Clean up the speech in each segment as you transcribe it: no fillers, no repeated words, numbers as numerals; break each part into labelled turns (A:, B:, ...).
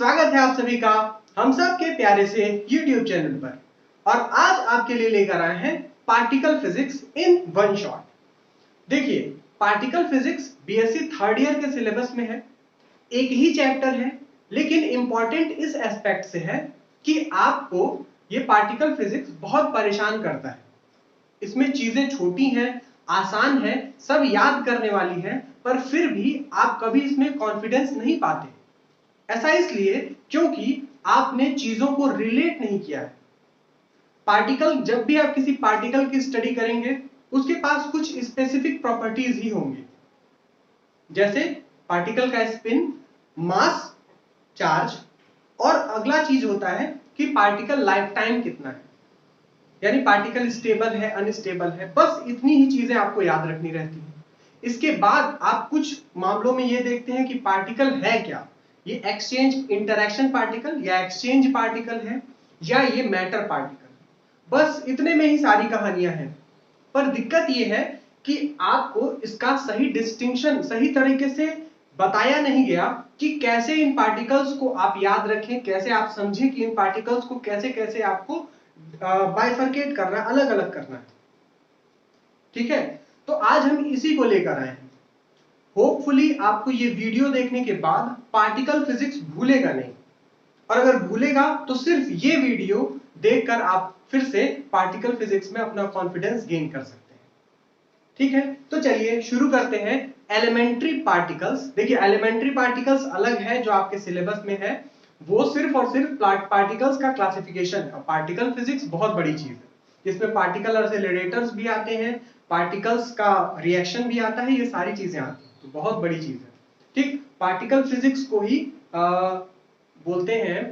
A: स्वागत है आप सभी का हम सब के प्यारे से YouTube चैनल पर। और आज आपके लिए लेकर आए हैं particle physics in one shot. देखिए, particle physics BSc third year के सिलेबस में है, एक ही चैप्टर है, लेकिन इंपॉर्टेंट इस एस्पेक्ट से है कि आपको ये पार्टिकल फिजिक्स बहुत परेशान करता है। इसमें चीजें छोटी हैं, आसान है, सब याद करने वाली हैं, पर फिर भी आप कभी इसमें कॉन्फिडेंस नहीं पाते। ऐसा इसलिए क्योंकि आपने चीजों को रिलेट नहीं किया है। पार्टिकल, जब भी आप किसी पार्टिकल की स्टडी करेंगे, उसके पास कुछ स्पेसिफिक प्रॉपर्टीज ही होंगी, जैसे पार्टिकल का स्पिन, मास, चार्ज, और अगला चीज होता है कि पार्टिकल लाइफ टाइम कितना है, यानी पार्टिकल स्टेबल है, अनस्टेबल है। बस इतनी ही चीजें आपको याद रखनी रहती है। इसके बाद आप कुछ मामलों में यह देखते हैं कि पार्टिकल है क्या, ये एक्सचेंज इंटरैक्शन पार्टिकल या एक्सचेंज पार्टिकल है या ये मैटर पार्टिकल। बस इतने में ही सारी कहानियां हैं। पर दिक्कत यह है कि आपको इसका सही डिस्टिंक्शन सही तरीके से बताया नहीं गया कि कैसे इन पार्टिकल्स को आप याद रखें, कैसे आप समझें कि इन पार्टिकल्स को कैसे कैसे आपको बाइफरकेट करना है, अलग अलग करना है। ठीक है, तो आज हम इसी को लेकर आए हैं। होपफुली आपको ये वीडियो देखने के बाद पार्टिकल फिजिक्स भूलेगा नहीं, और अगर भूलेगा तो सिर्फ ये वीडियो देखकर आप फिर से पार्टिकल फिजिक्स में अपना कॉन्फिडेंस गेन कर सकते हैं। ठीक है, तो चलिए शुरू करते हैं। Elementary particles. देखिए, एलिमेंट्री पार्टिकल्स अलग है, जो आपके सिलेबस में है, वो सिर्फ और सिर्फ पार्टिकल्स का क्लासिफिकेशन है। पार्टिकल फिजिक्स बहुत बड़ी चीज है, जिसमें पार्टिकल एक्सेलरेटर्स भी आते हैं, पार्टिकल्स का रिएक्शन भी आता है, ये सारी चीजें आती हैं, तो बहुत बड़ी चीज है। ठीक, पार्टिकल फिजिक्स को ही बोलते हैं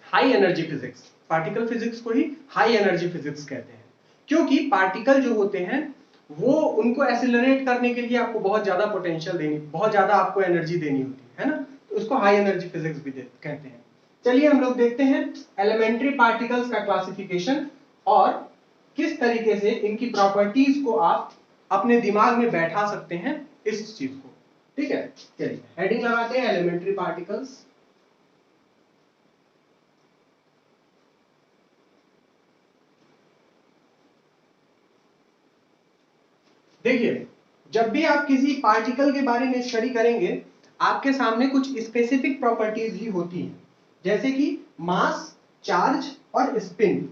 A: high energy physics. Particle physics को ही हाई एनर्जी फिजिक्स कहते हैं, क्योंकि पार्टिकल जो होते हैं वो उनको एक्सेलरेट करने के लिए आपको बहुत ज्यादा पोटेंशियल देनी, बहुत ज्यादा आपको एनर्जी देनी होती है ना, तो उसको हाई एनर्जी फिजिक्स भी कहते हैं। चलिए हम लोग देखते हैं एलिमेंट्री पार्टिकल्स का क्लासिफिकेशन और किस तरीके से इनकी प्रॉपर्टीज को आप अपने दिमाग में बैठा सकते हैं इस चीज को। ठीक है, चलिए हेडिंग लगाते हैं एलिमेंट्री पार्टिकल्स। देखिए, जब भी आप किसी पार्टिकल के बारे में स्टडी करेंगे, आपके सामने कुछ स्पेसिफिक प्रॉपर्टीज ही होती हैं, जैसे कि मास, चार्ज और स्पिन।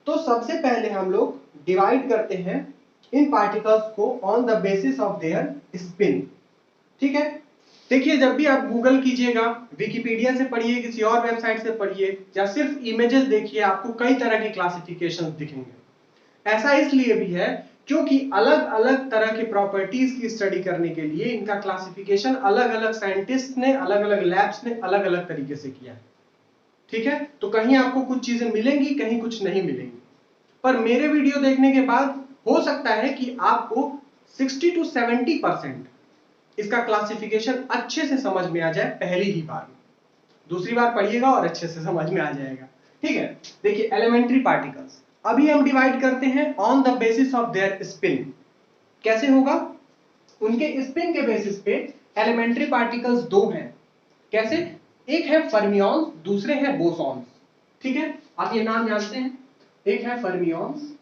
A: तो सबसे पहले हम लोग डिवाइड करते हैं इन पार्टिकल्स को on the basis of their spin. ठीक है, देखिए, जब भी आप गूगल कीजिएगा, विकिपीडिया से पढ़िए, किसी और वेबसाइट से पढ़िए, या सिर्फ इमेजेस देखिए, आपको कई तरह के क्लासिफिकेशन दिखेंगे। ऐसा इसलिए भी है क्योंकि अलग अलग तरह की प्रॉपर्टीज की स्टडी करने के लिए इनका क्लासिफिकेशन अलग अलग साइंटिस्ट ने, अलग अलग लैब्स ने अलग अलग तरीके से किया है। ठीक है, तो कहीं आपको कुछ चीजें मिलेंगी, कहीं कुछ नहीं मिलेंगी। पर मेरे वीडियो देखने के बाद हो सकता है कि आपको 60 to 70% इसका क्लासिफिकेशन अच्छे से समझ में आ जाए पहली ही बार में। दूसरी बार पढ़िएगा और अच्छे से समझ में आ जाएगा। ठीक है, देखिए एलिमेंट्री पार्टिकल्स अभी हम डिवाइड करते हैं on the basis of their spin. कैसे होगा? उनके स्पिन के बेसिस पे एलिमेंट्री पार्टिकल्स दो हैं। कैसे? एक है फर्मियॉन्स, दूसरे हैं बोसॉन्स। ठीक है, आप ये नाम जानते हैं, एक है फर्मियॉन्स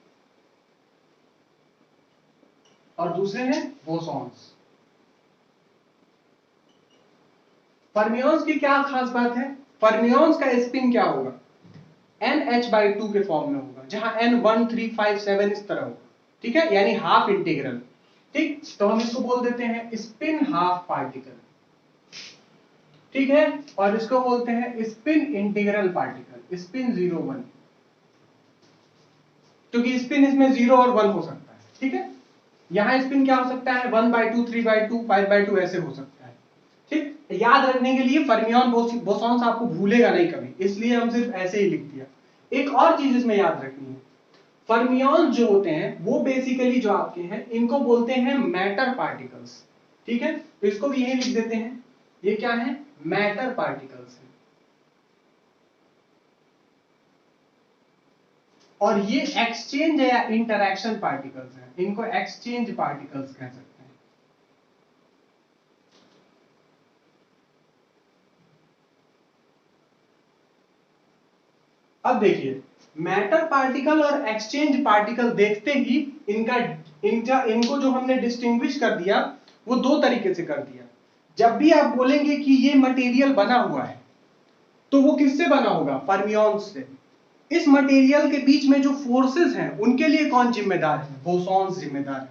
A: और दूसरे हैं बोसॉन्स। फर्मियॉन्स की क्या खास बात है? फर्मियॉन्स का स्पिन क्या होगा? NH/2 के फॉर्म में होगा, जहां N 1 3 5 7 इस तरह होगा। ठीक है, यानी हाफ इंटीग्रल। ठीक, तो हम इसको बोल देते हैं स्पिन हाफ पार्टिकल। ठीक है, और इसको बोलते हैं स्पिन इंटीग्रल पार्टिकल, स्पिन 0 1, क्योंकि स्पिन इसमें 0 और 1 हो सकता है। ठीक है, यहां स्पिन क्या हो सकता है? 1/2 3/2 5/2 ऐसे हो सकता है। ठीक, याद रखने के लिए फर्मियॉन बोसॉन्स आपको भूलेगा नहीं कभी, इसलिए हम सिर्फ ऐसे ही लिख दिया। एक और चीज इसमें याद रखनी है, फर्मियॉन्स जो होते हैं वो बेसिकली जो आपके हैं, इनको बोलते हैं मैटर पार्टिकल्स। ठीक है, तो इसको भी यही लिख देते हैं, ये क्या है? मैटर पार्टिकल्स है। और ये एक्सचेंज या इंटरैक्शन पार्टिकल्स हैं, इनको एक्सचेंज पार्टिकल्स कह सकते हैं। अब देखिए, मैटर पार्टिकल और एक्सचेंज पार्टिकल देखते ही इनको जो हमने डिस्टिंग्विश कर दिया वो दो तरीके से कर दिया। जब भी आप बोलेंगे कि ये मटेरियल बना हुआ है तो वो किससे बना होगा? फर्मियॉन्स से। इस मटेरियल के बीच में जो फोर्सेस हैं उनके लिए कौन जिम्मेदार है? बोसॉन्स जिम्मेदार है।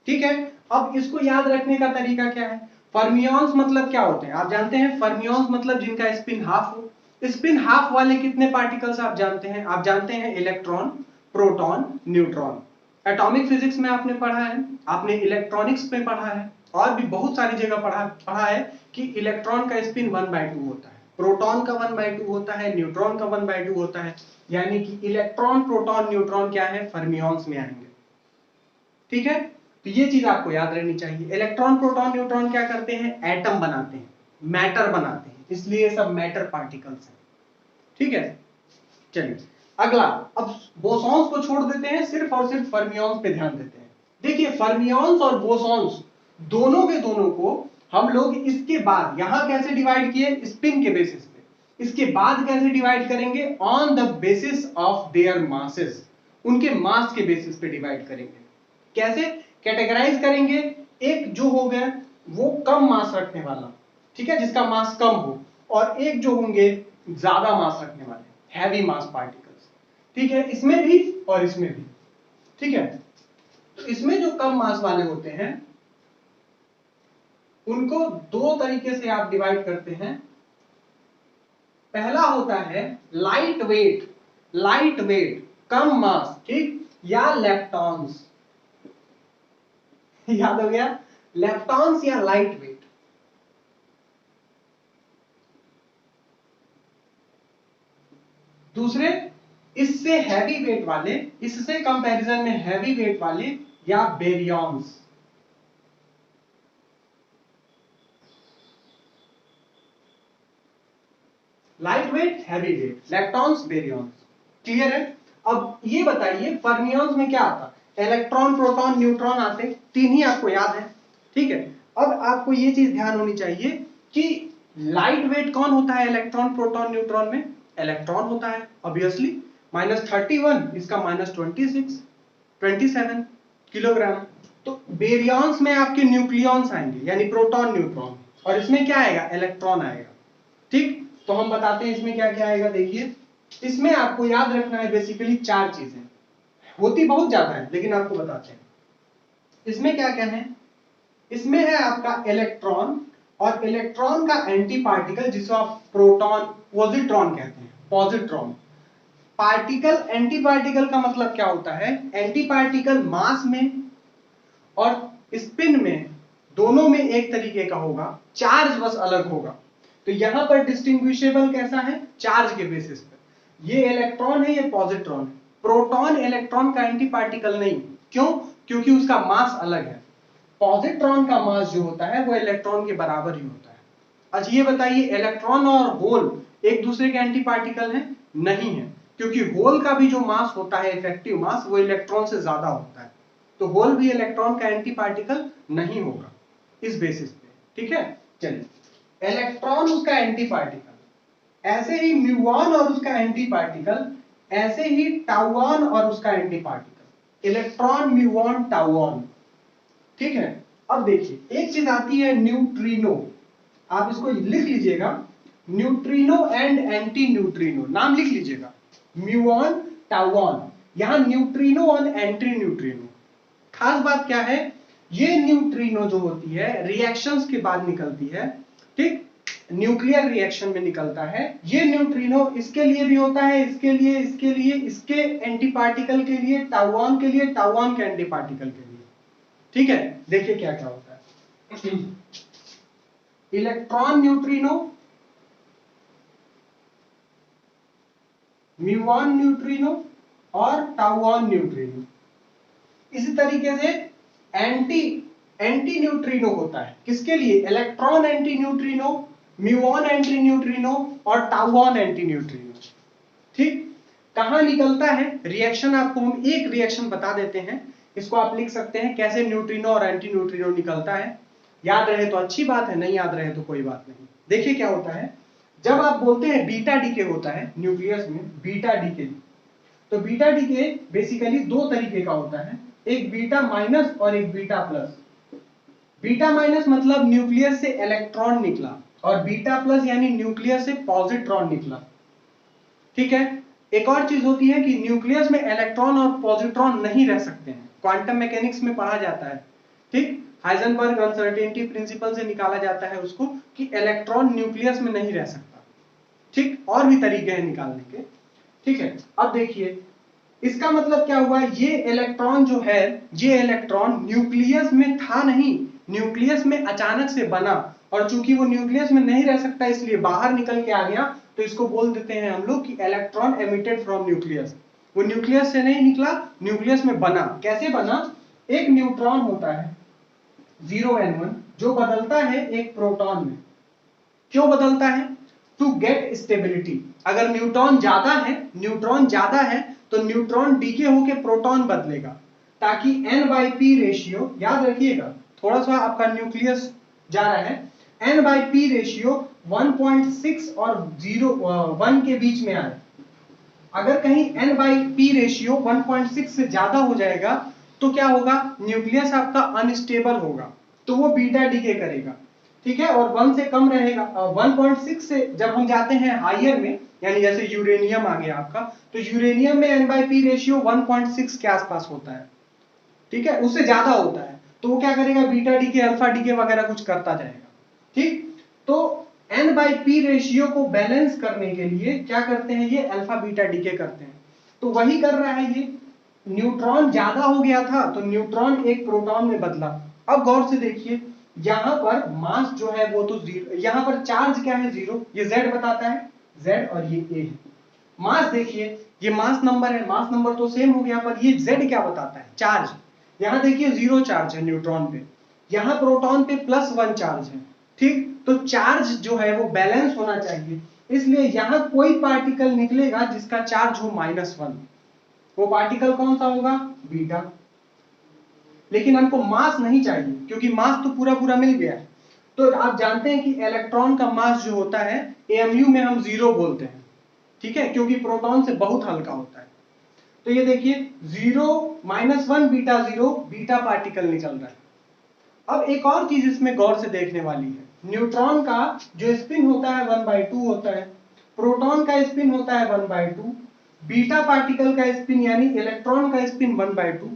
A: ठीक है, अब इसको याद रखने का तरीका क्या है? फर्मियॉन्स मतलब क्या होते हैं आप जानते हैं? फर्मियॉन्स मतलब जिनका स्पिन हाफ हो। स्पिन हाफ वाले कितने पार्टिकल्स आप जानते हैं? आप जानते हैं electron, proton, neutron. Atomic physics में आपने पढ़ा है, आपने इलेक्ट्रॉनिक्स में पढ़ा है, और भी बहुत सारी जगह पढ़ा है कि इलेक्ट्रॉन का स्पिन 1/2 होता है, प्रोटॉन का 1/2 होता है, न्यूट्रॉन का 1/2 होता है। यानी कि इलेक्ट्रॉन, प्रोटॉन, न्यूट्रॉन क्या है? फर्मियॉन्स में आएंगे। ठीक है, तो ये चीज आपको याद रहनी चाहिए। इलेक्ट्रॉन, प्रोटॉन, न्यूट्रॉन क्या करते हैं? एटम बनाते हैं, मैटर बनाते हैं, इसलिए सब मैटर पार्टिकल्स हैं। ठीक है, चलिए अगला, अब बोसॉन्स को छोड़ देते हैं, सिर्फ और सिर्फ फर्मियॉन्स पे ध्यान देते हैं। देखिए, फर्मियॉन्स और बोसॉन्स दोनों के दोनों को हम लोग इसके बाद यहां कैसे डिवाइड किए? स्पिन के बेसिस पे। इसके बाद कैसे डिवाइड करेंगे? On the basis of their masses, उनके मास के बेसिस पे डिवाइड करेंगे। कैसे कैटेगराइज करेंगे? एक जो हो गया वो कम मास रखने वाला, ठीक है, जिसका मास कम हो, और एक जो होंगे ज्यादा मास रखने वाले, हैवी मास पार्टिकल्स। ठीक है, इसमें भी और इसमें भी। ठीक है, तो इसमें जो कम मास वाले होते हैं उनको दो तरीके से आप डिवाइड करते हैं। पहला होता है लाइट वेट, लाइट वेट कम मास, ठीक, या लेप्टॉन्स। याद हो गया? लेप्टॉन्स या लाइट वेट। दूसरे इससे हैवी वेट वाले, इससे कंपैरिजन में हैवी वेट वाले, या baryons. Light weight, heavy weight, leptons, baryons. Clear है? अब ये बताइए फर्मियॉन्स में क्या आता? इलेक्ट्रॉन, प्रोटॉन, न्यूट्रॉन आते, तीन ही आपको याद है। ठीक है, अब आपको ये चीज ध्यान होनी चाहिए कि लाइट वेट कौन होता है इलेक्ट्रॉन, प्रोटॉन, न्यूट्रॉन में? इलेक्ट्रॉन होता है ऑब्वियसली, -31, इसका -27 किलोग्राम। तो बेरियॉन्स में आपके न्यूक्लियॉन्स आएंगे, यानी प्रोटॉन, न्यूट्रॉन, और इसमें क्या आएगा? इलेक्ट्रॉन आएगा। ठीक, तो हम बताते हैं इसमें क्या क्या आएगा। देखिए, इसमें आपको याद रखना है बेसिकली चार चीजें, होती बहुत ज्यादा है लेकिन आपको बताते हैं इसमें क्या क्या है। इसमें है आपका इलेक्ट्रॉन, और इलेक्ट्रॉन का एंटी पार्टिकल जिसको आप प्रोटॉन, पॉजिट्रॉन कहते हैं, पॉजिट्रॉन। पार्टिकल, एंटी पार्टिकल का मतलब क्या होता है? एंटी पार्टिकल मास में और स्पिन में दोनों में एक तरीके का होगा, चार्ज बस अलग होगा। तो यहां पर डिस्टिंग्विशेबल कैसा है? चार्ज के बेसिस पर। ये इलेक्ट्रॉन है, ये पॉजिट्रॉन है। प्रोटॉन इलेक्ट्रॉन का एंटी पार्टिकल नहीं। क्यों? क्योंकि उसका मास अलग है। पॉजिट्रॉन का मास जो होता है वो इलेक्ट्रॉन के बराबर ही होता है। अच्छा ये बताइए, इलेक्ट्रॉन और होल एक दूसरे के एंटी पार्टिकल हैं? नहीं है, क्योंकि होल का भी जो मास होता है, इफेक्टिव मास, वो इलेक्ट्रॉन से ज्यादा होता है। तो होल भी इलेक्ट्रॉन का एंटी पार्टिकल नहीं होगा इस बेसिस पे। ठीक है, चलिए, इलेक्ट्रॉन उसका एंटी पार्टिकल, ऐसे ही म्यूऑन और उसका एंटी पार्टिकल, ऐसे ही टाउऑन और उसका anti particle. Electron, muon, tauon. ठीक है, अब देखिए एक चीज आती है न्यूट्रिनो, आप इसको लिख लीजिएगा, न्यूट्रिनो एंड एंटी न्यूट्रिनो, नाम लिख लीजिएगा, म्यूऑन, टाउऑन। यहां न्यूट्रिनो और एंटी न्यूट्रिनो, खास बात क्या है? ये न्यूट्रिनो जो होती है रिएक्शंस के बाद निकलती है, ठीक, न्यूक्लियर रिएक्शन में निकलता है। ये न्यूट्रिनो इसके लिए भी होता है, इसके लिए, इसके लिए, इसके एंटी पार्टिकल के लिए, टाउऑन के लिए, टाउऑन के एंटी पार्टिकल के लिए। ठीक है, देखिए क्या क्या होता है। इलेक्ट्रॉन न्यूट्रिनो, म्यूऑन न्यूट्रिनो और टाउऑन न्यूट्रिनो। इसी तरीके से एंटी न्यूट्रिनो होता है, किसके लिए? Electron anti neutrino, muon anti neutrino और टाउऑन एंटी न्यूट्रिनो। ठीक, कहां निकलता है रिएक्शन? आपको हम एक रिएक्शन बता देते हैं, इसको आप लिख सकते हैं कैसे न्यूट्रिनो और एंटी न्यूट्रिनो निकलता है। याद रहे तो अच्छी बात है, नहीं याद रहे तो कोई बात नहीं। देखिए क्या होता है, जब आप बोलते हैं बीटा डीके होता है न्यूक्लियस में, बीटा डीके, तो बीटा डीके बेसिकली दो तरीके का होता है, एक बीटा माइनस और एक बीटा प्लस। बीटा माइनस मतलब न्यूक्लियस से इलेक्ट्रॉन निकला, और बीटा प्लस यानी न्यूक्लियस से पॉजिट्रॉन निकला। ठीक है। एक और चीज होती है कि न्यूक्लियस में इलेक्ट्रॉन और पॉजिट्रॉन नहीं रह सकते हैं, क्वांटम मैकेनिक्स में पढ़ा जाता है। ठीक, हाइजेनबर्ग अनसर्टेनिटी प्रिंसिपल से निकाला जाता है उसको कि इलेक्ट्रॉन न्यूक्लियस में नहीं रह सकता। ठीक, और भी तरीके हैं निकालने के। ठीक है, अब देखिए इसका मतलब क्या हुआ, ये इलेक्ट्रॉन जो है, ये इलेक्ट्रॉन न्यूक्लियस में था नहीं, न्यूक्लियस में अचानक से बना, और चूंकि वो न्यूक्लियस में नहीं रह सकता इसलिए बाहर निकल के आ गया, तो इसको बोल देते हैं हम लोग कि इलेक्ट्रॉन एमिटेड फ्रॉम न्यूक्लियस। वो न्यूक्लियस से नहीं निकला, न्यूक्लियस में बना। कैसे बना, एक न्यूट्रॉन होता है 0n1 जो बदलता है एक प्रोटॉन में। क्यों बदलता है, टू गेट स्टेबिलिटी। अगर न्यूट्रॉन ज्यादा है तो न्यूट्रॉन डीके होके प्रोटॉन बदलेगा, ताकि n/p रेशियो, याद रखिएगा थोड़ा सा आपका न्यूक्लियस जा रहा है, n/p रेशियो 1.6 और 1 के बीच में आए। अगर कहीं n/p रेशियो 1.6 से ज्यादा हो जाएगा तो क्या होगा, न्यूक्लियस आपका अनस्टेबल होगा, तो वो बीटा डीके करेगा। ठीक है, और 1 से कम रहेगा। 1.6 से जब हम जाते हैं हायर में, यानी जैसे यूरेनियम आ गया आपका, तो यूरेनियम में n/p रेशियो 1.6 के आसपास होता है। ठीक है, उससे ज्यादा होता है, तो वो क्या करेगा, बीटा डीके, अल्फा डीके वगैरह कुछ करता जाएगा। ठीक, तो n/p रेशियो को बैलेंस करने के लिए क्या करते हैं, ये अल्फा बीटा डीके करते हैं। तो वही कर रहा है ये, न्यूट्रॉन ज्यादा हो गया था तो न्यूट्रॉन एक प्रोटॉन में बदला। अब गौर से देखिए, यहां पर मास जो है वो तो जीरो, यहां पर चार्ज क्या है, 0, ये z बताता है, z, और ये a है। मास देखिए, ये मास नंबर है, मास नंबर तो सेम हो गया, पर ये z क्या बताता है, चार्ज। यहां देखिए 0 चार्ज है न्यूट्रॉन पे, यहां प्रोटॉन पे +1 चार्ज है। ठीक, तो चार्ज जो है वो बैलेंस होना चाहिए, इसलिए यहां कोई पार्टिकल निकलेगा जिसका चार्ज हो -1, वो पार्टिकल कौन सा होगा, बीटा। लेकिन हमको मास नहीं चाहिए, क्योंकि मास तो पूरा पूरा मिल गया है। तो आप जानते हैं कि इलेक्ट्रॉन का मास जो होता है AMU में हम 0 बोलते हैं। ठीक है, क्योंकि प्रोटॉन से बहुत हल्का होता है। तो ये देखिए 0 -1 बीटा 0, बीटा पार्टिकल निकल रहा है। अब एक और चीज इसमें गौर से देखने वाली है, न्यूट्रॉन का जो स्पिन होता है 1/2 होता है, प्रोटॉन का स्पिन होता है 1/2, बीटा पार्टिकल का स्पिन यानी इलेक्ट्रॉन का स्पिन 1/2।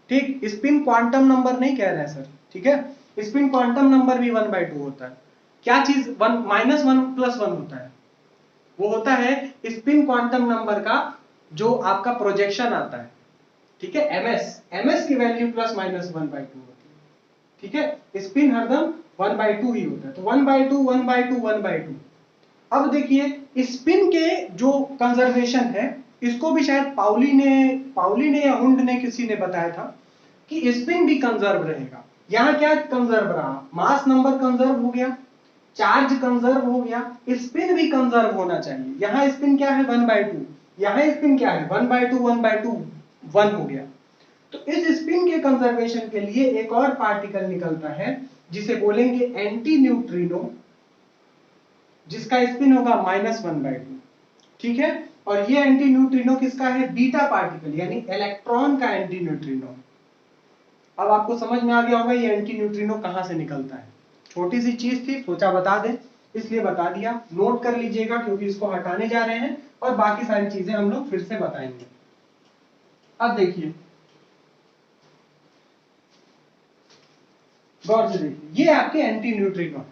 A: ठीक, स्पिन क्वांटम नंबर नहीं कह रहा है सर, ठीक है, स्पिन क्वांटम नंबर भी 1/2 होता है। क्या चीज -1 + 1 होता है, वो होता है स्पिन क्वांटम नंबर का जो आपका प्रोजेक्शन आता है। ठीक है, ms की वैल्यू +- 1/2 होती है। ठीक है, स्पिन हरदम 1/2 ही होता है, तो 1/2 1/2 1/2। अब देखिए स्पिन के जो कंजर्वेशन है, इसको भी शायद पाउली ने या हुंड ने, किसी ने बताया था कि स्पिन भी कंजर्व रहेगा। यहां क्या कंजर्व रहा, मास नंबर कंजर्व हो गया, चार्ज कंजर्व हो गया, स्पिन भी कंजर्व होना चाहिए। यहां स्पिन क्या है 1/2, यहां स्पिन क्या है 1/2 1/2 1 हो गया। तो इस स्पिन के कंजर्वेशन के लिए एक और पार्टिकल निकलता है जिसे बोलेंगे एंटी न्यूट्रिनो, जिसका स्पिन होगा -1/2। ठीक है, और ये एंटी न्यूट्रिनो किसका है, बीटा पार्टिकल, यानी इलेक्ट्रॉन का एंटी न्यूट्रिनो। अब आपको समझ में आ गया होगा ये एंटी न्यूट्रिनो कहां से निकलता है। छोटी सी चीज थी, सोचा बता दें, इसलिए बता दिया। नोट कर लीजिएगा क्योंकि इसको हटाने जा रहे हैं, और बाकी सारी चीजें हम लोग फिर से बताएंगे। अब देखिए गौर से देखिए, ये आपके एंटी न्यूट्रिनो है।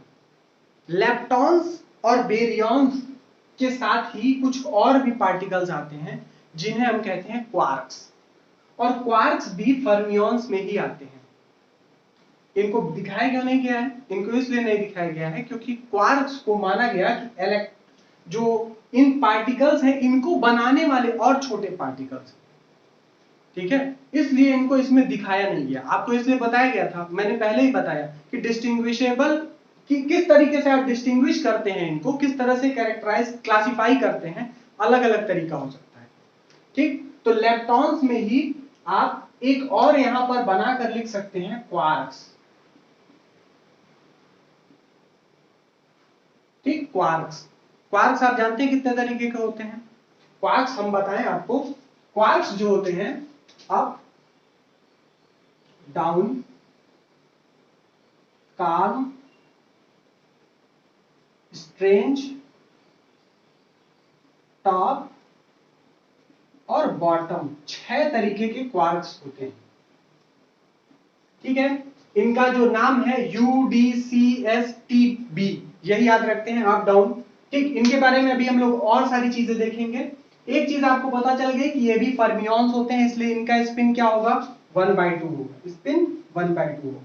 A: लेप्टॉन्स और बेरियॉन्स के साथ ही कुछ और भी पार्टिकल्स आते हैं जिन्हें हम कहते हैं क्वार्क्स, और क्वार्क्स भी फर्मियॉन्स में ही आते हैं। इनको दिखाया क्यों नहीं गया है, इनको इसलिए नहीं दिखाया गया है क्योंकि क्वार्क्स को माना गया कि जो इन पार्टिकल्स हैं इनको बनाने वाले और छोटे पार्टिकल्स। ठीक है, इसलिए इनको इसमें दिखाया नहीं गया। आपको इसलिए बताया गया था, मैंने पहले ही बताया कि डिस्टिंग्विशेबल, कि किस तरीके से आप डिस्टिंग्विश करते हैं इनको, किस तरह से कैरेक्टराइज क्लासिफाई करते हैं, अलग अलग तरीका हो सकता है। ठीक, तो लेप्टॉन्स में ही आप एक और यहां पर बनाकर लिख सकते हैं क्वार्क्स। ठीक, क्वार्क्स। क्वार्क्स आप जानते हैं कितने तरीके के होते हैं? क्वार्क्स हम बताएं आपको, क्वार्क्स जो होते हैं अप, डाउन, काम, स्ट्रेंज, टॉप और बॉटम, 6 तरीके के क्वार्क्स होते हैं। ठीक है, इनका जो नाम है UDCSTB, यही याद रखते हैं, अप डाउन। ठीक, इनके बारे में अभी हम लोग और सारी चीजें देखेंगे। एक चीज आपको पता चल गई कि ये भी फर्मियंस होते हैं, इसलिए इनका स्पिन क्या होगा? 1/2 होगा, स्पिन 1/2 होगा।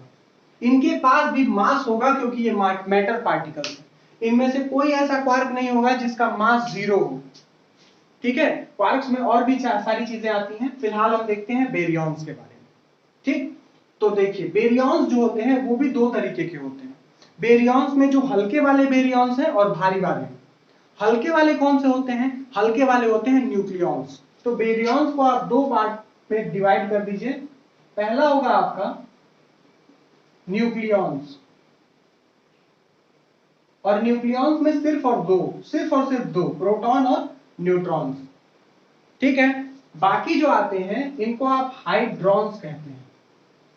A: इनके पास भी मास होगा क्योंकि ये मैटर पार्टिकल्स है। इनमें से कोई ऐसा क्वार्क नहीं होगा जिसका मास 0 हो। ठीक है, क्वार्क्स में और भी सारी चीजें आती हैं, फिलहाल हम देखते हैं बेरियंस के बारे में। ठीक, तो देखिए बेरियंस जो होते हैं वो भी 2 तरीके के होते हैं। बेरियंस में जो हल्के वाले बेरियंस हैं और भारी वाले। हल्के वाले कौन से होते हैं? हल्के वाले होते हैं न्यूक्लियॉन्स। तो बेरियंस को आप 2 पार्ट में डिवाइड कर दीजिए। पहला होगा आपका न्यूक्लियॉन्स, और न्यूक्लियॉन्स में सिर्फ और सिर्फ दो प्रोटॉन और न्यूट्रॉन्स। ठीक है, बाकी जो आते हैं इनको आप हाइड्रॉन्स कहते हैं,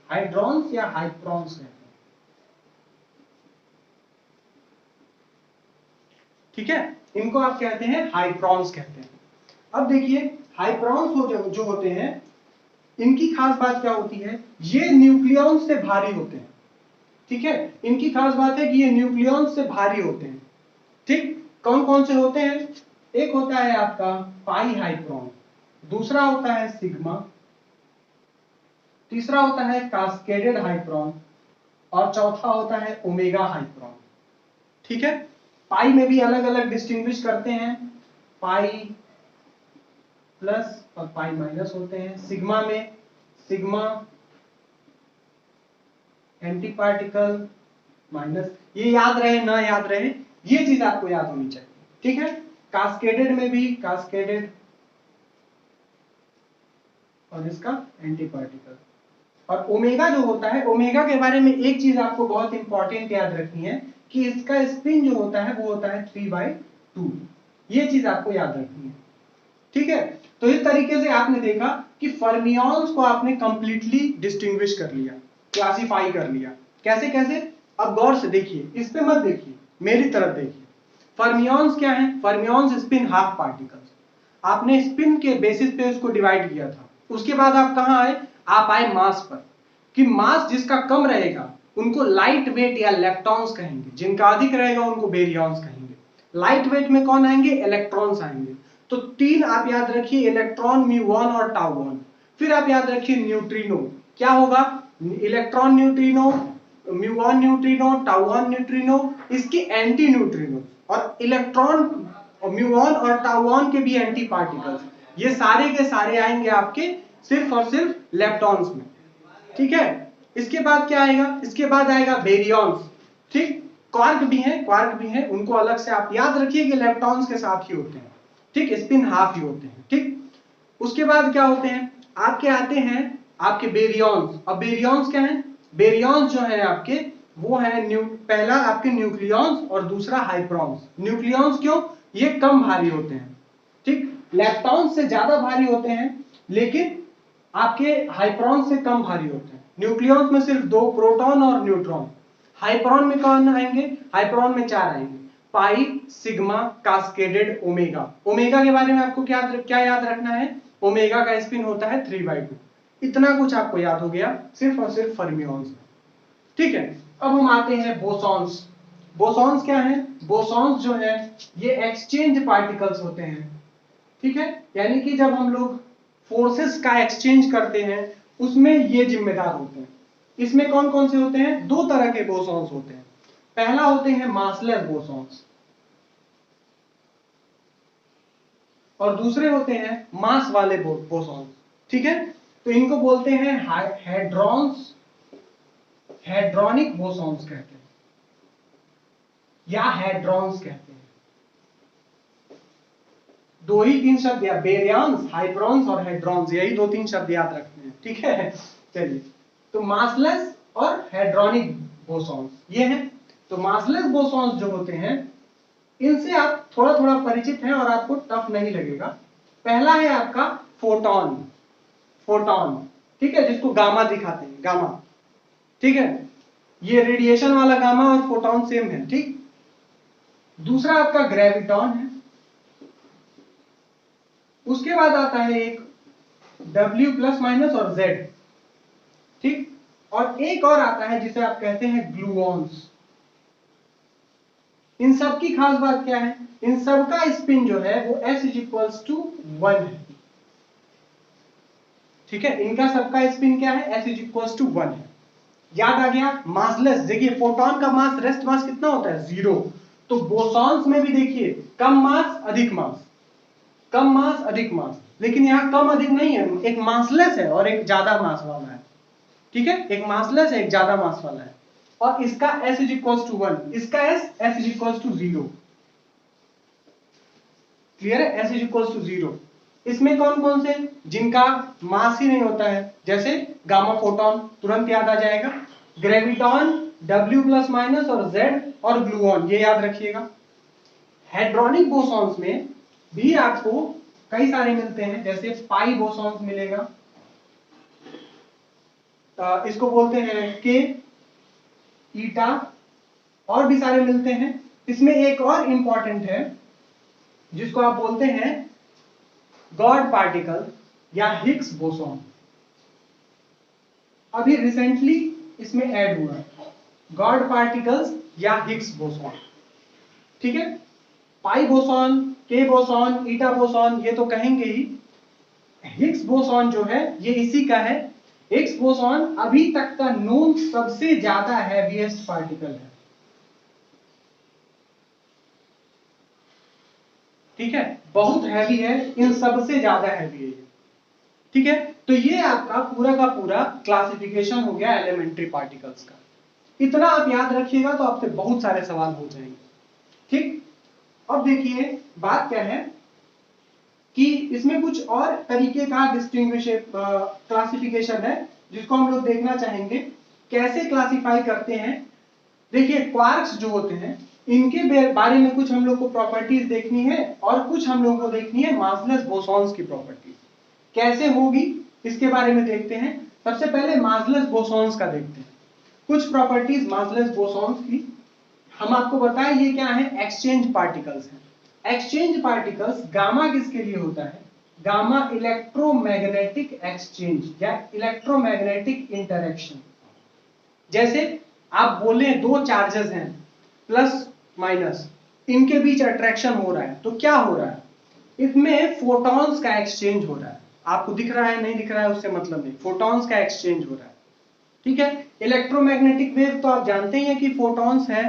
A: हाइड्रॉन्स या हाइप्रॉन्स कहते हैं। ठीक है, इनको आप कहते हैं हाइप्रॉन्स कहते हैं। अब देखिए हाइप्रॉन्स जो होते हैं, इनकी खास बात क्या होती है? ये न्यूक्लियॉन्स से भारी होते हैं। ठीक है, इनकी खास बात है कि ये न्यूक्लियॉन्स से भारी होते हैं। ठीक, कौन कौन से होते हैं? एक होता है आपका पाई हाइप्रॉन, दूसरा होता है सिग्मा, तीसरा होता है कास्केडेड हाइप्रॉन, और चौथा होता है ओमेगा हाइप्रॉन। ठीक है, पाई में भी अलग अलग डिस्टिंग्विश करते हैं, पाई प्लस और पाई माइनस होते हैं। सिग्मा में सिग्मा एंटी पार्टिकल माइनस, ये याद रहे ना याद रहे, ये चीज आपको याद होनी चाहिए। ठीक है, कास्केडेड में भी कास्केडेड और इसका एंटी पार्टिकल। और ओमेगा जो होता है, ओमेगा के बारे में एक चीज आपको बहुत इंपॉर्टेंट याद रखनी है कि इसका स्पिन जो होता है वो होता है 3/2, ये चीज आपको याद रखनी है। ठीक है, तो इस तरीके से आपने देखा कि फर्मियंस को आपने कंप्लीटली डिस्टिंग्विश कर लिया, क्लासिफाई कर लिया। कैसे कैसे? अब गौर से देखिए, इस पे मत देखिए, मेरी तरफ देखिए। फर्मियंस क्या है? Fermions spin half particles. आपने स्पिन के बेसिस पे उसको डिवाइड किया था। उसके बाद आप कहां आए? आप आए मास पर, कि मास जिसका कम रहेगा उनको लाइट वेट या लेप्टॉन्स कहेंगे, जिनका अधिक रहेगा उनको बेरियंस कहेंगे। लाइट वेट में कौन आएंगे? इलेक्ट्रॉन्स आएंगे। तो 3 आप याद रखिए, इलेक्ट्रॉन, म्यू1 और टाउ1। फिर आप याद रखिए न्यूट्रिनो, क्या होगा? इलेक्ट्रॉन न्यूट्रिनो, म्यू1 न्यूट्रिनो, टाउ1 न्यूट्रिनो, इसके एंटी न्यूट्रिनो, और इलेक्ट्रॉन म्यू1 और टाउ1 के भी एंटी पार्टिकल्स। ये सारे के सारे आएंगे आपके सिर्फ और सिर्फ लेप्टॉन्स में। ठीक है, इसके बाद क्या आएगा? इसके बाद आएगा बेरियंस। ठीक, क्वार्क भी हैं, क्वार्क भी हैं, उनको अलग से आप याद रखिए कि लेप्टॉन्स के साथ ही होते हैं। ठीक, स्पिन हाफ ही होते हैं। ठीक, उसके बाद क्या होते हैं? आपके आते हैं आपके बेरियंस। अब बेरियंस क्या है? बेरियंस जो है आपके वो है पहला आपके न्यूक्लियॉन्स और दूसरा हाइप्रॉन्स। न्यूक्लियॉन्स क्यों? ये कम भारी होते हैं। ठीक, लेप्टॉन्स से ज्यादा भारी होते हैं, लेकिन आपके हाइप्रॉन से कम भारी होते हैं। न्यूक्लियॉन्स में सिर्फ 2 प्रोटॉन और न्यूट्रॉन। हाइप्रॉन में कौन आएंगे? हाइप्रॉन में 4 आएंगे, पाई, सिग्मा, कास्केडेड, ओमेगा। ओमेगा के बारे में आपको क्या याद रखना है? ओमेगा का स्पिन होता है 3/2। इतना कुछ आपको याद हो गया सिर्फ और सिर्फ फर्मियंस में। ठीक है, अब हम आते हैं बोसॉन्स। बोसॉन्स क्या है? बोसॉन्स जो है ये एक्सचेंज पार्टिकल्स होते हैं। ठीक है, यानी कि जब हम लोग फोर्सेस का एक्सचेंज करते हैं उसमें ये जिम्मेदार होते हैं। इसमें कौन कौन से होते हैं? 2 तरह के बोसॉन्स होते हैं। पहला होते हैं मासलेस बोसॉन्स, और दूसरे होते हैं मास वाले बोसॉन्स। ठीक है, तो इनको बोलते हैं हेड्रॉन्स, हेड्रोनिक बोसॉन्स कहते हैं, या हेड्रॉन्स कहते हैं। 2 ही 3 शब्द, या बेरियंस, हाइड्रॉन्स और हेड्रॉन्स, यही 2-3 शब्द याद रखते हैं। ठीक है, चलिए, तो मासलेस और हेड्रोनिक बोसॉन्स ये हैं। तो मासलेस बोसॉन्स जो होते हैं इनसे आप थोड़ा थोड़ा परिचित हैं और आपको टफ नहीं लगेगा। पहला है आपका फोटॉन, फोटॉन, ठीक है, जिसको गामा दिखाते हैं, गामा, ठीक है, ये रेडिएशन वाला गामा और फोटॉन सेम है, ठीक। दूसरा आपका ग्रेविटॉन है, उसके बाद आता है एक W प्लस माइनस और Z, ठीक, और एक और आता है जिसे आप कहते हैं ग्लूऑन्स। इन सब की खास बात क्या है, इन सब का स्पिन जो है वो S = 1 है, ठीक है, इनका सबका स्पिन क्या है, S = 1 है। याद आ गया, मासलेस। देखिए फोटॉन का मास, रेस्ट मास कितना होता है, 0। तो बोसॉन्स में भी देखिए कम मास अधिक मास, कम मास अधिक मास, लेकिन यहां कम अधिक नहीं है, एक मासलेस है और एक ज्यादा मास वाला है, ठीक है, एक मासलेस है एक ज्यादा मास वाला है। और इसका S = 1, इसका S = 0, क्लियर है, S = 0। इसमें कौन कौन से, जिनका मास ही नहीं होता है, जैसे गामा फोटॉन तुरंत याद आ जाएगा, ग्रेविटॉन, W प्लस माइनस और Z, और ग्लूऑन, ये याद रखिएगा। हेड्रोनिक बोसॉन्स में भी आपको कई सारे मिलते हैं, जैसे पाई बोसॉन्स मिलेगा, इसको बोलते हैं के, ईटा, और भी सारे मिलते हैं। इसमें एक और इंपॉर्टेंट है जिसको आप बोलते हैं गॉड पार्टिकल या हिग्स बोसॉन, अभी रिसेंटली इसमें ऐड हुआ है, गॉड पार्टिकल्स या हिग्स बोसॉन, ठीक है। पाई बोसॉन, के बोसॉन, ईटा बोसॉन ये तो कहेंगे ही। हिग्स बोसॉन जो है ये इसी का है। हिग्स बोसॉन अभी तक का नोन सबसे ज्यादा हैवीएस्ट पार्टिकल है, ठीक है, बहुत हैवी है, इन सबसे ज्यादा हैवी है, ठीक है। तो ये आपका पूरा का पूरा क्लासिफिकेशन हो गया एलिमेंट्री पार्टिकल्स का। इतना आप याद रखिएगा तो आपसे बहुत सारे सवाल हो जाएंगे, ठीक। अब देखिए बात क्या है कि इसमें कुछ और तरीके का डिस्टिंग्विश क्लासिफिकेशन है जिसको हम लोग देखना चाहेंगे, कैसे क्लासिफाई करते हैं। देखिए क्वार्क्स जो होते हैं इनके बारे में कुछ हम लोग को प्रॉपर्टीज देखनी है और कुछ हम लोग को देखनी है मासलेस बोसॉन्स की प्रॉपर्टीज कैसे होगी, इसके बारे में देखते हैं। सबसे पहले मासलेस बोसॉन्स का देखते हैं, कुछ प्रॉपर्टीज मासलेस बोसॉन्स की। हम आपको बताएं ये क्या है, एक्सचेंज पार्टिकल्स हैं। एक्सचेंज पार्टिकल्स गामा किसके लिए होता है, गामा इलेक्ट्रोमैग्नेटिक एक्सचेंज या इलेक्ट्रोमैग्नेटिक इंटरेक्शन। जैसे आप बोले दो चार्जेस हैं प्लस माइनस, इनके बीच अट्रैक्शन हो रहा है, तो क्या हो रहा है, इसमें फोटॉन्स का एक्सचेंज हो रहा है। आपको दिख रहा है नहीं दिख रहा है उससे मतलब नहीं, फोटॉन्स का एक्सचेंज हो रहा है, ठीक है। इलेक्ट्रोमैग्नेटिक वेव तो आप जानते ही हैं कि फोटॉन्स है,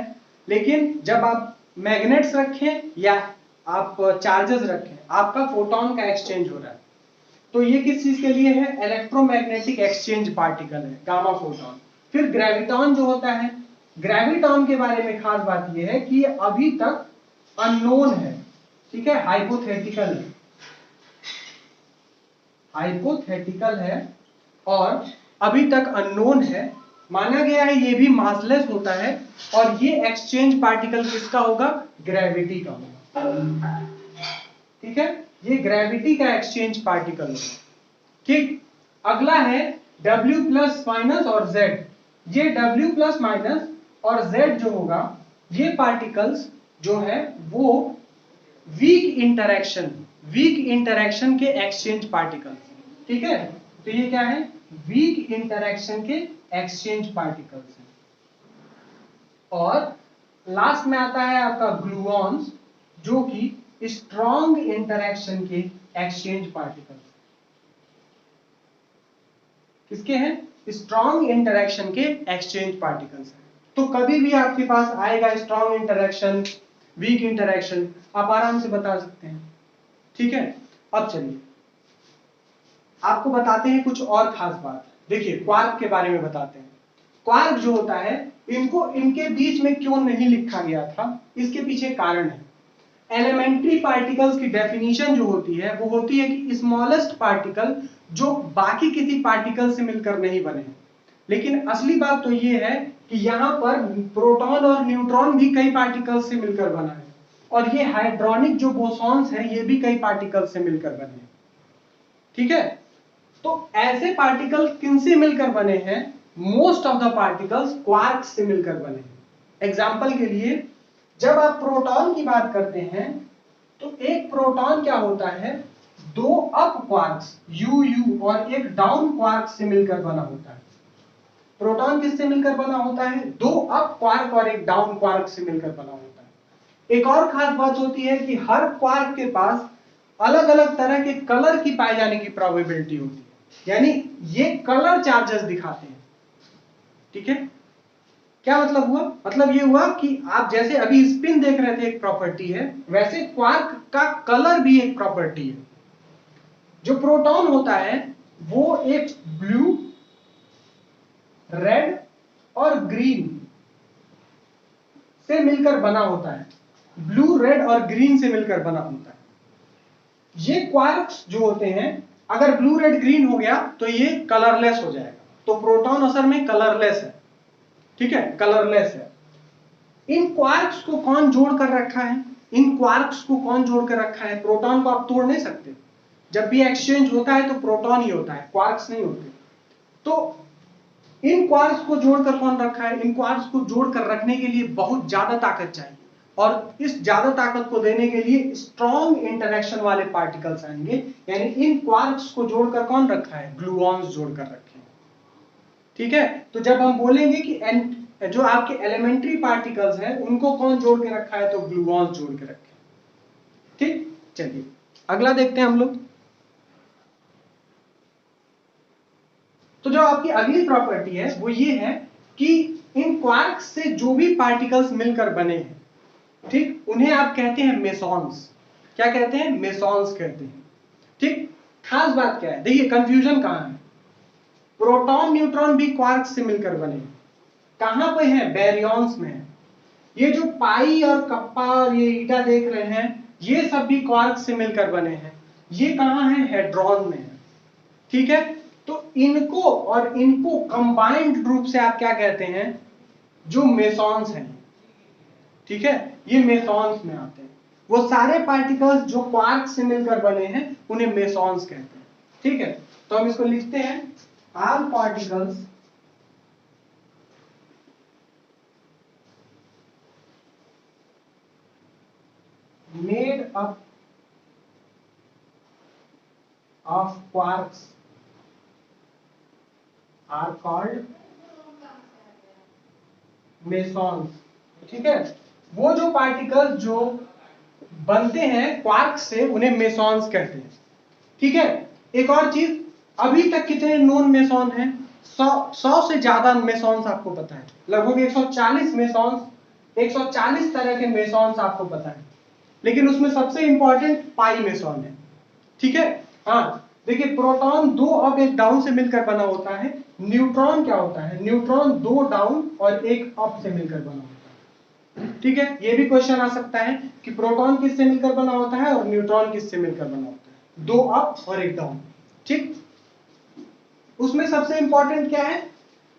A: लेकिन जब आप मैग्नेट्स रखें या आप चार्जेस रखें आपका फोटॉन का एक्सचेंज हो रहा है, तो ये किस चीज के लिए है, इलेक्ट्रोमैग्नेटिक एक्सचेंज पार्टिकल है गामा फोटॉन। फिर ग्रेविटॉन जो होता है, ग्रेविटॉन के बारे में खास बात यह है कि अभी तक अननोन है, ठीक है, हाइपोथेटिकल है, हाइपोथेटिकल है और अभी तक अननोन है। माना गया है ये भी मासलेस होता है और ये एक्सचेंज पार्टिकल किसका होगा, ग्रेविटी का होगा, ठीक है, ये ग्रेविटी का एक्सचेंज पार्टिकल होगा, ठीक। अगला है W प्लस माइनस और Z। ये W प्लस माइनस और Z जो होगा, ये पार्टिकल्स जो है वो वीक इंटरेक्शन के एक्सचेंज पार्टिकल्स, ठीक है। तो ये क्या है, वीक इंटरेक्शन के एक्सचेंज पार्टिकल्स हैं। और लास्ट में आता है आपका ग्लूऑन्स जो कि स्ट्रॉन्ग इंटरेक्शन के एक्सचेंज पार्टिकल्स, किसके हैं, स्ट्रॉन्ग इंटरेक्शन के एक्सचेंज पार्टिकल्स हैं। तो कभी भी आपके पास आएगा स्ट्रॉन्ग इंटरेक्शन, वीक इंटरेक्शन, आप आराम से बता सकते हैं, ठीक है। अब चलिए आपको बताते हैं कुछ और खास बात। देखिए क्वार्क के बारे में बताते हैं। क्वार्क जो होता है इनको इनके बीच में क्यों नहीं लिखा गया था, इसके पीछे कारण है। एलिमेंट्री पार्टिकल्स की डेफिनेशन जो होती है वो होती है कि स्मॉलेस्ट पार्टिकल जो बाकी किसी पार्टिकल से मिलकर नहीं बने। लेकिन असली बात तो ये है कि यहां पर प्रोटॉन और न्यूट्रॉन भी कई पार्टिकल्स से मिलकर बना है, और ये हाइड्रोनिक जो बोसॉन्स है ये भी कई पार्टिकल्स से मिलकर बने हैं। ठीक है, तो ऐसे पार्टिकल्स किनसे मिलकर बने हैं? Most of the particles quarks से मिलकर बने हैं। एग्जाम्पल के लिए जब आप प्रोटॉन की बात करते हैं तो एक प्रोटॉन क्या होता है, दो अप क्वार्क्स UU और एक डाउन क्वार्क से मिलकर बना होता है। प्रोटॉन किससे मिलकर बना होता है? दो अप क्वार्क और एक डाउन क्वार्क से मिलकर बना होता है। एक और खास बात होती है कि हर क्वार्क के पास अलग अलग तरह के कलर की पाए जाने की प्रोबेबिलिटी होती है, यानी ये कलर चार्जेस दिखाते हैं। ठीक है, क्या मतलब हुआ? मतलब ये हुआ कि आप जैसे अभी स्पिन देख रहे थे एक प्रॉपर्टी है, वैसे क्वार्क का कलर भी एक प्रॉपर्टी है। जो प्रोटॉन होता है वो एक ब्लू, रेड और ग्रीन से मिलकर बना होता है। ब्लू, रेड और ग्रीन से मिलकर बना होता है। ये क्वार्क्स जो होते हैं, अगर ब्लू, रेड, ग्रीन हो गया तो ये कलरलेस हो जाएगा। तो प्रोटॉन असल में कलरलेस है। ठीक है, कलरलेस है। इन क्वार्क्स को कौन जोड़ कर रखा है? इन क्वार्क्स को कौन जोड़ कर रखा है? प्रोटॉन को आप तोड़ नहीं सकते। जब भी एक्सचेंज होता है तो प्रोटॉन ही होता है, क्वार्क्स नहीं होते। तो इन क्वार्क्स को जोड़कर कौन रखा है? इन क्वार्क्स को जोड़कर रखने के लिए बहुत ज्यादा ताकत चाहिए, और इस ज्यादा ताकत को देने के लिए स्ट्रॉन्ग इंटरेक्शन वाले पार्टिकल्स आएंगे। यानी इन क्वार्क्स को जोड़कर कौन रखा है? ग्लूऑन्स जोड़कर रखे हैं। ठीक है, तो जब हम बोलेंगे कि जो आपके एलिमेंट्री पार्टिकल्स हैं उनको कौन जोड़ के रखा है, तो ग्लूऑन्स जोड़ के रखे। ठीक, चलिए अगला देखते हैं हम लोग। तो जो आपकी अगली प्रॉपर्टी है वो ये है कि इन क्वार्क्स से जो भी पार्टिकल्स मिलकर बने हैं, ठीक, उन्हें आप कहते हैं मेसॉन्स। क्या कहते हैं? मेसॉन्स कहते हैं। ठीक, खास बात क्या है, देखिए कंफ्यूजन कहां है। प्रोटॉन न्यूट्रॉन भी क्वार्क्स से मिलकर बने हैं। कहां पे है? बैरियॉन्स में है। ये जो पाई और कप्पा और ये ईटा देख रहे हैं, ये सब भी क्वार्क्स से मिलकर बने हैं। ये कहां है? हेड्रॉन में है। ठीक है, तो इनको और इनको कंबाइंड रूप से आप क्या कहते हैं? जो मेसॉन्स हैं। ठीक है, ये मेसॉन्स में आते हैं। वो सारे पार्टिकल्स जो क्वार्क से मिलकर बने हैं उन्हें मेसॉन्स कहते हैं। ठीक है, तो हम इसको लिखते हैं, all particles made up of quarks are called mesons. ठीक है, वो जो पार्टिकल्स जो बनते हैं क्वार्क से उन्हें मेसॉन्स कहते हैं। ठीक है, एक और चीज, अभी तक कितने नोन मेसॉन हैं? 100 से ज्यादा मेसॉन्स आपको पता है, लगभग 140 मेसॉन्स, 140 तरह के मेसॉन्स आपको पता है। लेकिन उसमें सबसे इंपॉर्टेंट पाई मेसॉन है। ठीक है, हाँ देखिए, प्रोटॉन दो अप एक डाउन से मिलकर बना होता है। न्यूट्रॉन क्या होता है? न्यूट्रॉन दो डाउन और एक अप से मिलकर बना होता है। ठीक है, ये भी क्वेश्चन आ सकता है कि प्रोटॉन किससे मिलकर बना होता है और न्यूट्रॉन किससे मिलकर बना होता है? दो अप और एक डाउन। ठीक, उसमें सबसे इंपॉर्टेंट क्या है?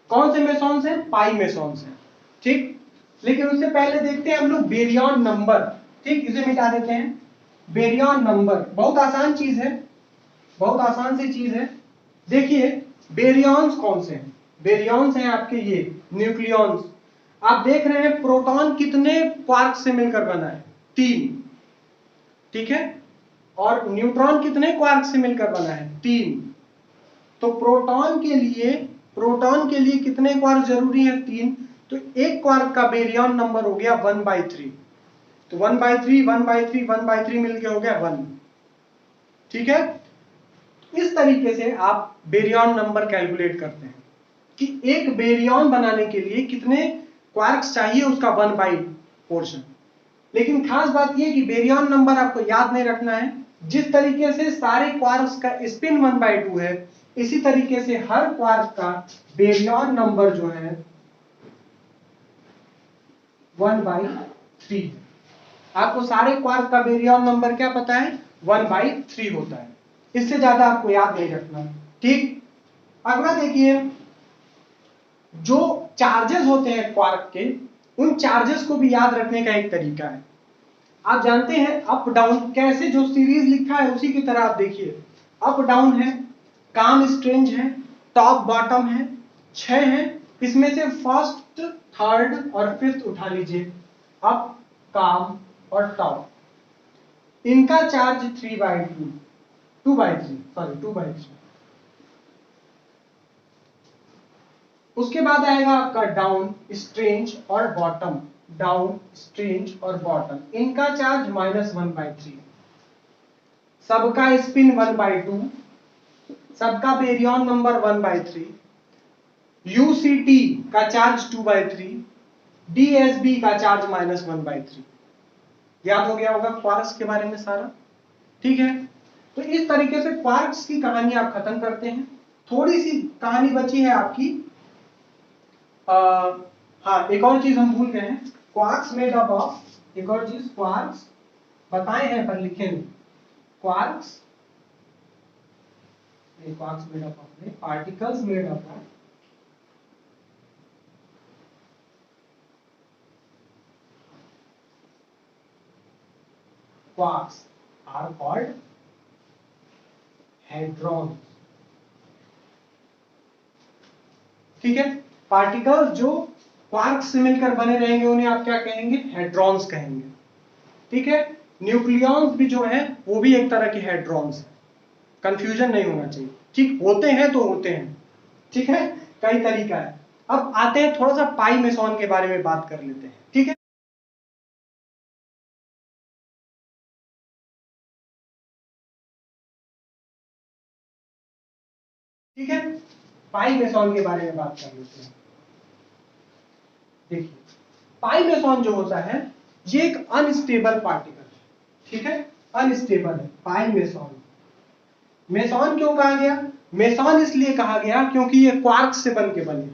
A: कौन से मेसॉन्स हैं? पाई मेसॉन्स हैं। ठीक, लेकिन उससे पहले देखते हैं हम लोग बेरियन नंबर। ठीक, इसे मिटा देते हैं। बेरियन नंबर बहुत आसान चीज है, बहुत आसान सी चीज है। देखिए बेरियंस कौन से हैं? बेरियंस हैं आपके ये न्यूक्लियॉन्स। आप देख रहे हैं प्रोटॉन कितने क्वार्क से मिलकर बना है? 3। ठीक है, और न्यूट्रॉन कितने क्वार्क से मिलकर बना है? 3। तो प्रोटॉन के लिए कितने क्वार्क जरूरी है? 3। तो एक क्वार्क का बेरियन नंबर हो गया 1/3। तो 1/3 1/3 1/3 मिलके हो गया 1। ठीक है, इस तरीके से आप बेरियन नंबर कैलकुलेट करते हैं कि एक बेरियन बनाने के लिए कितने क्वार्क्स चाहिए, उसका 1/, पोर्शन। लेकिन खास बात यह कि बेरियन नंबर आपको याद नहीं रखना है। जिस तरीके से सारे क्वार्क्स का स्पिन 1/2 है, इसी तरीके से हर क्वार्क का बेरियन नंबर जो है 1/3। आपको सारे क्वार्क का बेरियन नंबर क्या पता है? 1/3 होता है। इससे ज्यादा आपको याद नहीं रखना। ठीक, अगला देखिए, जो चार्जेस होते हैं क्वार्क के, उन चार्जेस को भी याद रखने का एक तरीका है। आप जानते हैं अप डाउन कैसे, जो सीरीज लिखा है उसी की तरह आप देखिए, अप डाउन है, काम स्ट्रेंज है, टॉप बॉटम है, 6 है, इसमें से फर्स्ट थर्ड और फिफ्थ उठा लीजिए, अप काम और टॉप, इनका चार्ज 3/2 2/3 सॉरी 2/3। उसके बाद आएगा आपका डाउन स्ट्रेंज और बॉटम, डाउन स्ट्रेंज और बॉटम, इनका चार्ज -1/3, सबका स्पिन 1/2, सबका बेरियन नंबर 1/3, यूसीटी का चार्ज 2/3, डीएसबी का चार्ज -1/3। याद हो गया होगा क्वार्क्स के बारे में सारा, ठीक है। तो इस तरीके से क्वार्क्स की कहानी आप खत्म करते हैं। थोड़ी सी कहानी बची है आपकी, हाँ एक और चीज हम भूल गए हैं, क्वार्क्स मेड अप ऑफ, एक और चीज क्वार्क्स बताए हैं पर लिखे नहीं, quarks made up of particles made up of quarks are called hadrons, ठीक है। पार्टिकल्स जो क्वार्क्स से मिलकर बने रहेंगे उन्हें आप क्या कहेंगे, हेड्रॉन्स कहेंगे, ठीक है। न्यूक्लियॉन्स भी जो है वो भी एक तरह के हेड्रॉन्स है, कंफ्यूजन नहीं होना चाहिए, ठीक, होते हैं तो होते हैं, ठीक है, कई तरीका है। अब आते हैं थोड़ा सा पाई मेसॉन के बारे में बात कर लेते हैं, ठीक है। ठीक है, पाई मेसॉन के बारे में बात कर लेते हैं। देखिए पाई मेसॉन जो होता है ये एक अनस्टेबल पार्टिकल है, ठीक है, अनस्टेबल है पाई मेसॉन। मेसॉन क्यों कहा गया, मेसॉन इसलिए कहा गया क्योंकि ये क्वार्क से बन के बने,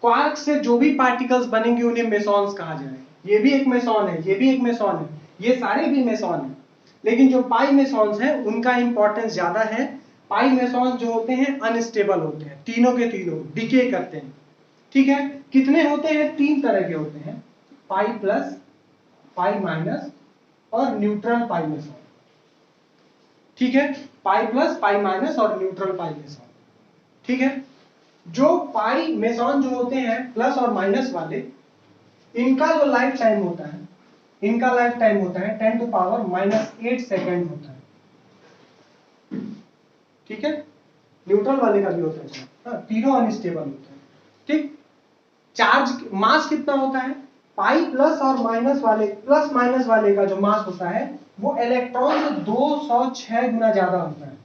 A: क्वार्क से जो भी पार्टिकल्स बनेंगे उन्हें मेसॉन्स कहा जाएगा। ये भी एक मेसॉन है, ये भी एक मेसॉन है, ये सारे भी मेसॉन है, लेकिन जो पाई मेसॉन्स हैं उनका इंपॉर्टेंस ज्यादा है। पाई मेसॉन्स जो होते हैं अनस्टेबल होते हैं, तीनों के तीनों डिके करते हैं, ठीक है। कितने होते हैं, 3 तरह के होते हैं, पाई प्लस, पाई माइनस और न्यूट्रल पाई मेसॉन, ठीक है, पाई प्लस, पाई माइनस और न्यूट्रल पाई मेसॉन, ठीक है। जो पाई मेसॉन जो होते हैं प्लस और माइनस वाले, इनका जो लाइफ टाइम होता है, इनका लाइफ टाइम होता है 10⁻⁻8 सेकेंड होता है, ठीक है। न्यूट्रल वाले का भी होता है, हाँ, तीनों अनस्टेबल होते हैं, ठीक। चार्ज मास कितना होता है, पाई प्लस और माइनस वाले, प्लस माइनस वाले का जो मास होता है वो इलेक्ट्रॉन से 206 गुना ज्यादा होता है,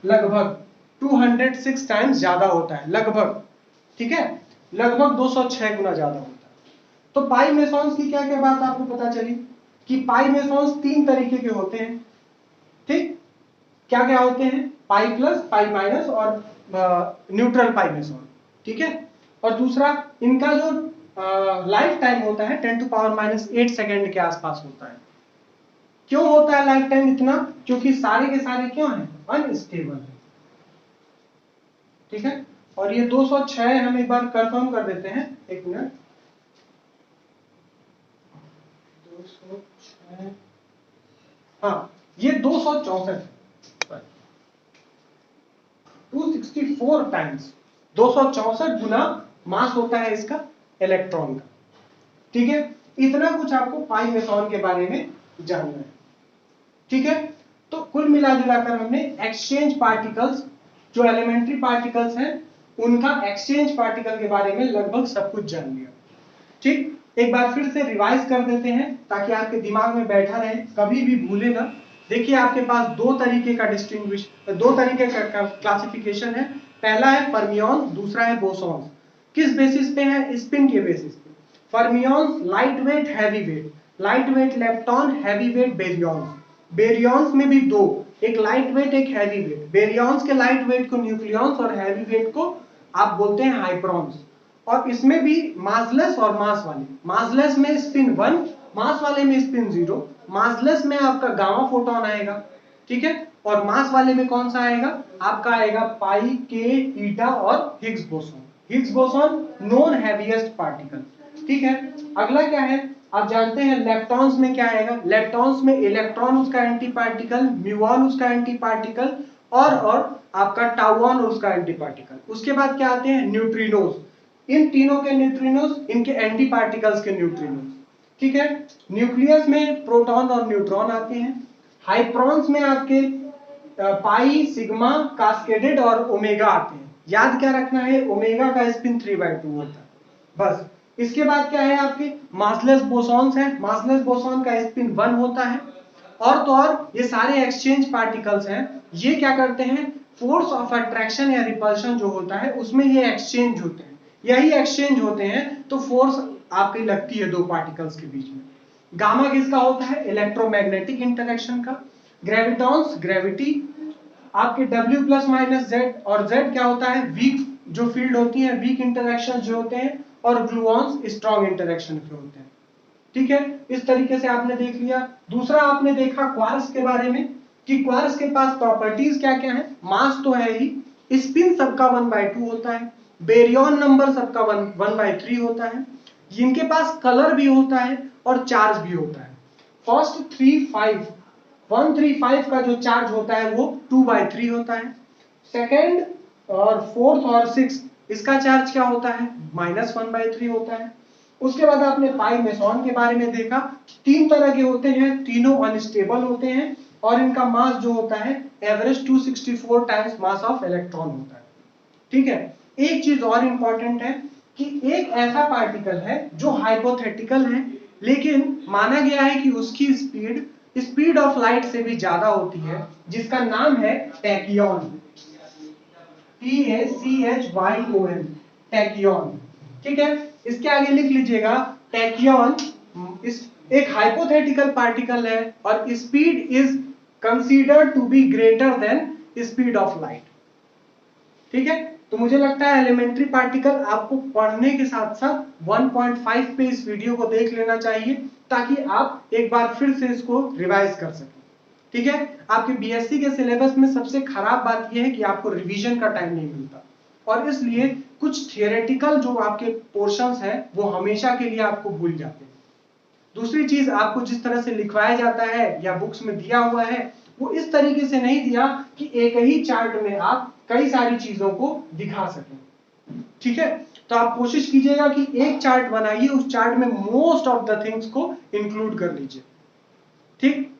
A: लगभग 206 टाइम्स ज्यादा होता है, लगभग, ठीक है, लगभग 206 गुना ज्यादा होता है। तो पाई मेसॉन्स की क्या क्या बात आपको पता चली कि पाई मेसॉन्स 3 तरीके के होते हैं, ठीक, क्या क्या होते हैं, पाई प्लस, पाई माइनस और न्यूट्रल पाई मेसॉन, ठीक है। और दूसरा, इनका जो लाइफ टाइम होता है 10⁻⁸ सेकेंड के आसपास होता है। क्यों होता है लाइफ टाइम इतना, क्योंकि सारे के सारे क्यों हैं, अनस्टेबल है, ठीक है। और ये 206 हम एक बार कंफर्म कर देते हैं, एक मिनट, 206, हाँ ये 264 है, 264 टाइम्स, 264 गुना मास होता है इसका इलेक्ट्रॉन का, ठीक है। इतना कुछ आपको पाई मेसॉन के बारे में जानना है, ठीक है। तो कुल मिलाजुलाकर हमने एक्सचेंज पार्टिकल्स, जो एलिमेंट्री पार्टिकल्स हैं उनका एक्सचेंज पार्टिकल के बारे में लगभग सब कुछ जान लिया, ठीक। एक बार फिर से रिवाइज कर देते हैं ताकि आपके दिमाग में बैठा रहे, कभी भी भूले ना। देखिए आपके पास 2 तरीके का डिस्टिंग्विश, 2 तरीके का क्लासिफिकेशन है, पहला है फर्मियॉन्स, दूसरा है बोसॉन्स। किस बेसिस पे है, स्पिन के बेसिस पे। Fermions light weight heavy weight, light weight lepton, heavy weight baryons. Baryons में भी 2, एक लाइट वेट एक हैवी वेट। बेरियॉन्स के लाइट वेट को न्यूक्लियॉन्स और हैवी वेट को आप बोलते हैं हाइप्रॉन्स। और इसमें भी मासलेस और मास वाले, मासलेस में स्पिन 1, मास वाले में स्पिन 0। मासलेस में आपका गामा फोटोन आएगा, ठीक है, और मास वाले में कौन सा आएगा, आपका आएगा पाई, के, ईटा और Higgs boson. Higgs boson non heaviest particle, ठीक है। अगला क्या है, आप जानते हैं लेप्टॉन्स में क्या आएगा, लेप्टॉन्स में इलेक्ट्रॉन उसका एंटी पार्टिकल, म्यूऑन उसका एंटी पार्टिकल और आपका टाउन उसका एंटी पार्टिकल। उसके बाद क्या आते हैं न्यूट्रिनोज, इन तीनों के न्यूट्रिनोज इनके एंटी पार्टिकल्स के न्यूट्रिनोज। ठीक है, न्यूक्लियस में प्रोटॉन और न्यूट्रॉन आते हैं, हाइप्रॉन्स में आपके पाई, सिग्मा, कास्केडेड और ओमेगा आते हैं। याद क्या रखना है, ओमेगा का स्पिन 3/2 होता है बस। इसके बाद क्या है आपके मासलेस बोसॉन्स है, मासलेस बोसॉन का स्पिन 1 होता है। और तो और ये सारे एक्सचेंज पार्टिकल्स हैं, ये क्या करते हैं, फोर्स ऑफ अट्रैक्शन या रिपल्शन जो होता है उसमें ये एक्सचेंज होते हैं, यही एक्सचेंज होते हैं तो फोर्स आपकी लगती है दो पार्टिकल्स के बीच में। गामा किसका होता है, इलेक्ट्रोमैग्नेटिक इंटरेक्शन का। ग्रेविटॉन्स, ग्रेविटी आपके W प्लस माइनस Z, और Z क्या होता है, वीक जो फील्ड होती है, वीक इंटरेक्शन जो होते हैं, और ग्लूऑन्स स्ट्रॉन्ग इंटरेक्शन के होते हैं। ठीक है, इस तरीके से आपने देख लिया। दूसरा आपने देखा क्वार्क्स के बारे में कि क्वार्क्स के पास प्रॉपर्टीज क्या क्या है, मास तो है ही, स्पिन सबका 1/2 होता है, बेरियन नंबर सबका 1/3 होता है, जिनके पास कलर भी होता है और चार्ज भी होता है। फर्स्ट 135 का जो चार्ज होता है वो 2/3 होता है। सेकेंड और फोर्थ और सिक्स इसका चार्ज क्या होता है, -1/3 होता है। उसके बाद आपने पाई मेसॉन के बारे में देखा, 3 तरह के होते हैं, तीनों अनस्टेबल होते हैं और इनका मास जो होता है average 264 times mass of electron होता है। ठीक है, एक चीज और इंपॉर्टेंट है कि एक ऐसा पार्टिकल है जो हाइपोथेटिकल है, लेकिन माना गया है कि उसकी स्पीड ऑफ लाइट से भी ज्यादा होती है, जिसका नाम है टैकियन, TACHYON, टैकियन। ठीक है, इसके आगे लिख लीजिएगा टैकियन एक हाइपोथेटिकल पार्टिकल है और speed is considered to be greater than speed of light. ठीक है, तो मुझे लगता है एलिमेंट्री पार्टिकल आपको पढ़ने के साथ साथ 1.5 पे इस वीडियो को देख लेना चाहिए, ताकि आप एक बार फिर से इसको रिवाइज कर सकें। ठीक है, आपके बीएससी के सिलेबस में सबसे खराब बात यह है कि आपको रिवीजन का टाइम नहीं मिलता, और इसलिए कुछ थियोरेटिकल जो आपके पोर्शंस हैं वो हमेशा के लिए आपको भूल जाते हैं। दूसरी चीज, आपको जिस तरह से लिखवाया जाता है या बुक्स में दिया हुआ है वो इस तरीके से नहीं दिया कि एक ही चार्ट में आप कई सारी चीजों को दिखा सकें। ठीक है, तो आप कोशिश कीजिएगा कि एक चार्ट बनाइए, उस चार्ट में मोस्ट ऑफ द थिंग्स को इंक्लूड कर लीजिए। ठीक,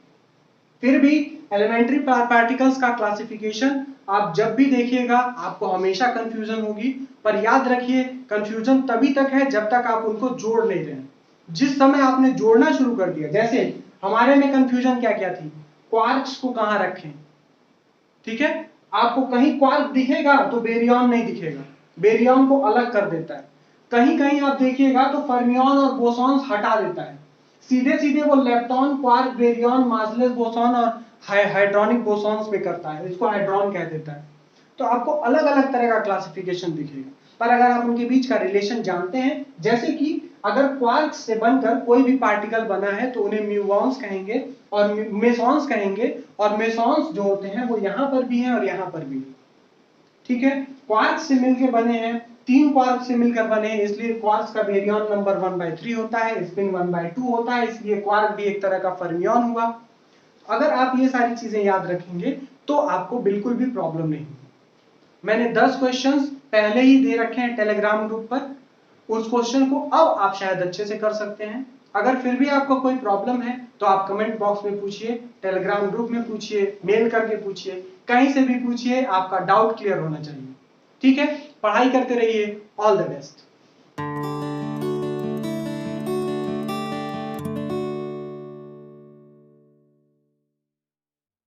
A: फिर भी एलिमेंट्री पार्टिकल्स का क्लासिफिकेशन आप जब भी देखिएगा आपको हमेशा कंफ्यूजन होगी, पर याद रखिए कंफ्यूजन तभी तक है जब तक आप उनको जोड़ नहीं रहे। जिस समय आपने जोड़ना शुरू कर दिया, जैसे हमारे में कंफ्यूजन क्या क्या थी, क्वार्क्स को कहां रखें। ठीक है, आपको कहीं क्वार्क दिखेगा तो बेरियन नहीं दिखेगा, बेरियन को अलग कर देता है। कहीं कहीं आप देखिएगा तो फर्मियन और बोसॉन्स हटा देता है, सीधे सीधे वो lepton, quark, baryon, massless boson और हाइड्रोनिक बोसॉन्स पे करता है, इसको हाइड्रॉन कह देता है। तो आपको अलग अलग तरह का क्लासिफिकेशन दिखेगा, पर अगर आप उनके बीच का रिलेशन जानते हैं, जैसे कि अगर क्वार्क्स से बनकर कोई भी पार्टिकल बना है तो उन्हें म्यूऑन्स कहेंगे और मेसॉन्स कहेंगे, और मेसॉन्स जो होते हैं वो यहां पर भी हैं और यहां पर भी। ठीक है, क्वार्क्स से मिलकर बने हैं, 3 क्वार्क्स से मिलकर बने हैं, इसलिए क्वार्क्स का बेरियन नंबर 1/3 होता है, स्पिन 1/2 होता है, इसलिए क्वार्क भी एक तरह का फर्मियन हुआ। अगर आप ये सारी चीजें याद रखेंगे तो आपको बिल्कुल भी प्रॉब्लम नहीं होगी। मैंने 10 क्वेश्चंस पहले ही दे रखे हैं टेलीग्राम ग्रुप पर, उस क्वेश्चन को अब आप शायद अच्छे से कर सकते हैं। अगर फिर भी आपको कोई प्रॉब्लम है तो आप कमेंट बॉक्स में पूछिए, टेलीग्राम ग्रुप में पूछिए, मेल करके पूछिए, कहीं से भी पूछिए, आपका डाउट क्लियर होना चाहिए। ठीक है, पढ़ाई करते रहिए, ऑल द बेस्ट।